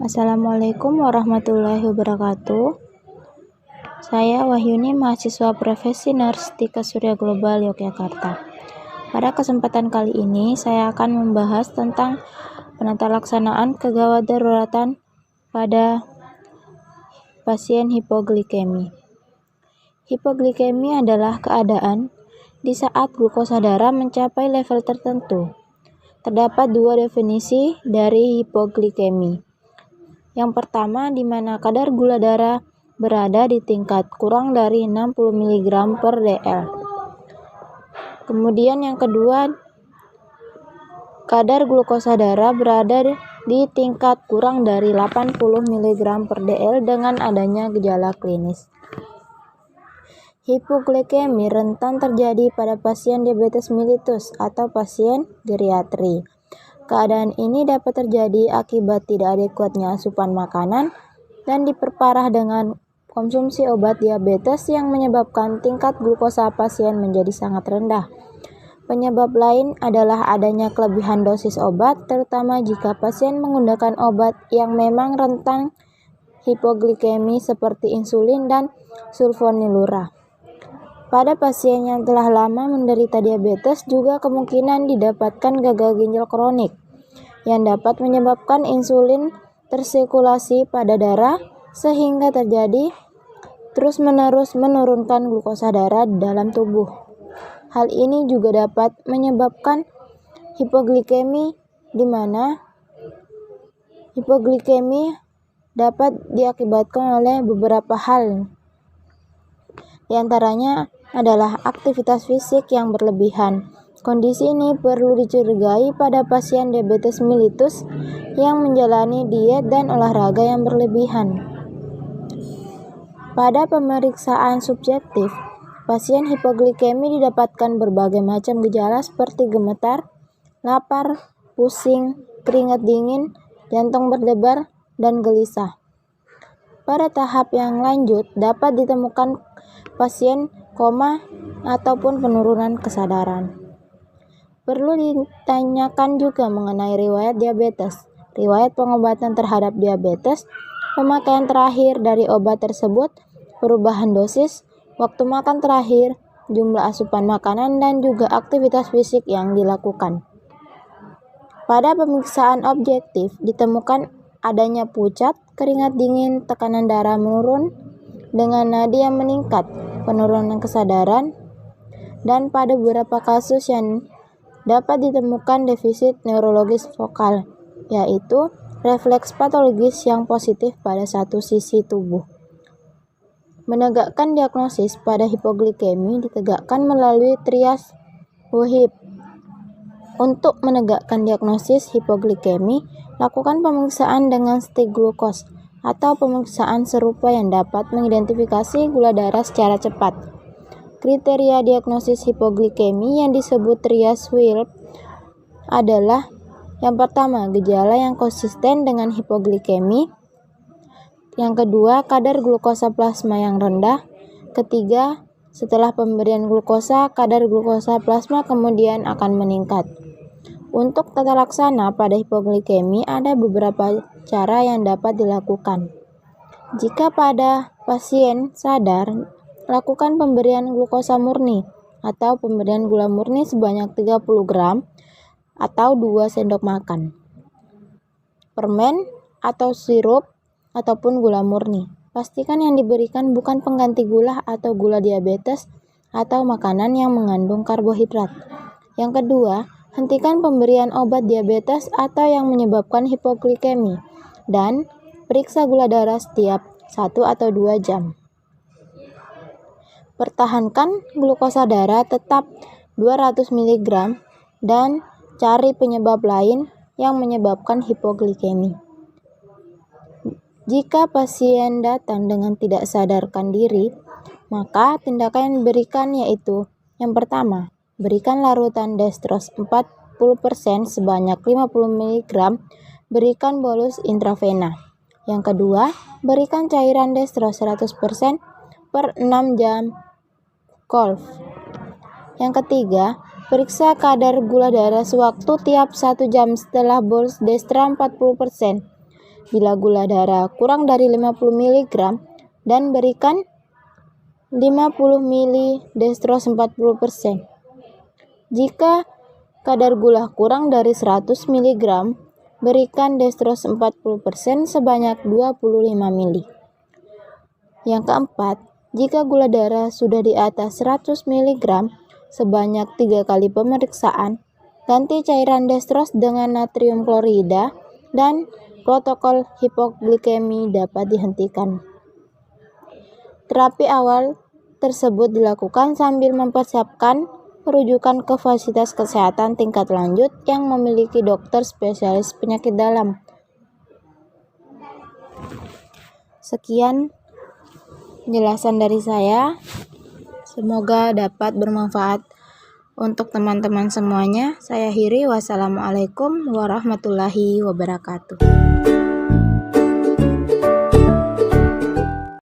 Assalamualaikum warahmatullahi wabarakatuh. Saya Wahyuni, mahasiswa profesi Nurse di Surya Global Yogyakarta. Pada kesempatan kali ini, saya akan membahas tentang penata laksanaan kegawat daruratan pada pasien hipoglikemi. Hipoglikemi adalah keadaan di saat glukosa darah mencapai level tertentu. Terdapat dua definisi dari hipoglikemi. Yang pertama, di mana kadar gula darah berada di tingkat kurang dari 60 mg per dl. Kemudian yang kedua, kadar glukosa darah berada di tingkat kurang dari 80 mg per dl dengan adanya gejala klinis. Hipoglikemi rentan terjadi pada pasien diabetes mellitus atau pasien geriatri. Keadaan ini dapat terjadi akibat tidak adekuatnya asupan makanan dan diperparah dengan konsumsi obat diabetes yang menyebabkan tingkat glukosa pasien menjadi sangat rendah. Penyebab lain adalah adanya kelebihan dosis obat, terutama jika pasien menggunakan obat yang memang rentan hipoglikemi seperti insulin dan sulfonylurea. Pada pasien yang telah lama menderita diabetes juga kemungkinan didapatkan gagal ginjal kronik yang dapat menyebabkan insulin tersirkulasi pada darah sehingga terjadi terus-menerus menurunkan glukosa darah dalam tubuh. Hal ini juga dapat menyebabkan hipoglikemi, di mana hipoglikemi dapat diakibatkan oleh beberapa hal. Di antaranya adalah aktivitas fisik yang berlebihan. Kondisi ini perlu dicurigai pada pasien diabetes mellitus yang menjalani diet dan olahraga yang berlebihan. Pada pemeriksaan subjektif, pasien hipoglikemi didapatkan berbagai macam gejala seperti gemetar, lapar, pusing, keringat dingin, jantung berdebar, dan gelisah. Pada tahap yang lanjut dapat ditemukan pasien koma ataupun penurunan kesadaran. Perlu ditanyakan juga mengenai riwayat diabetes, riwayat pengobatan terhadap diabetes, pemakaian terakhir dari obat tersebut, perubahan dosis, waktu makan terakhir, jumlah asupan makanan, dan juga aktivitas fisik yang dilakukan. Pada pemeriksaan objektif ditemukan adanya pucat, keringat dingin, tekanan darah menurun dengan nadi yang meningkat, penurunan kesadaran, dan pada beberapa kasus yang dapat ditemukan defisit neurologis vokal, yaitu refleks patologis yang positif pada satu sisi tubuh. Menegakkan diagnosis pada hipoglikemi ditegakkan melalui trias WHIP. Untuk menegakkan diagnosis hipoglikemi, lakukan pemeriksaan dengan stick glukos atau pemeriksaan serupa yang dapat mengidentifikasi gula darah secara cepat. Kriteria diagnosis hipoglikemi yang disebut trias WHIP adalah: yang pertama, gejala yang konsisten dengan hipoglikemi. Yang kedua, kadar glukosa plasma yang rendah. Ketiga, setelah pemberian glukosa, kadar glukosa plasma kemudian akan meningkat. Untuk tata laksana pada hipoglikemi ada beberapa cara yang dapat dilakukan. Jika pada pasien sadar, lakukan pemberian glukosa murni atau pemberian gula murni sebanyak 30 gram atau 2 sendok makan. Permen atau sirup ataupun gula murni. Pastikan yang diberikan bukan pengganti gula atau gula diabetes atau makanan yang mengandung karbohidrat. Yang kedua, hentikan pemberian obat diabetes atau yang menyebabkan hipoglikemi dan periksa gula darah setiap 1 atau 2 jam. Pertahankan glukosa darah tetap 200 mg dan cari penyebab lain yang menyebabkan hipoglikemi. Jika pasien datang dengan tidak sadarkan diri, maka tindakan yang diberikan yaitu: yang pertama, berikan larutan dextrose 40% sebanyak 50 mg, berikan bolus intravena. Yang kedua, berikan cairan dextrose 100% per 6 jam kolf. Yang ketiga, periksa kadar gula darah sewaktu tiap 1 jam setelah bolus dextra 40%. Bila gula darah kurang dari 50 mg dan berikan 50 ml dextrose 40%. Jika kadar gula kurang dari 100 mg, berikan dextrose 40% sebanyak 25 ml. Yang keempat, jika gula darah sudah di atas 100 mg sebanyak 3 kali pemeriksaan, ganti cairan dextrose dengan natrium klorida dan protokol hipoglikemi dapat dihentikan. Terapi awal tersebut dilakukan sambil mempersiapkan perujukan ke fasilitas kesehatan tingkat lanjut yang memiliki dokter spesialis penyakit dalam. Sekian penjelasan dari saya. Semoga dapat bermanfaat untuk teman-teman semuanya. Saya akhiri. Wassalamualaikum warahmatullahi wabarakatuh.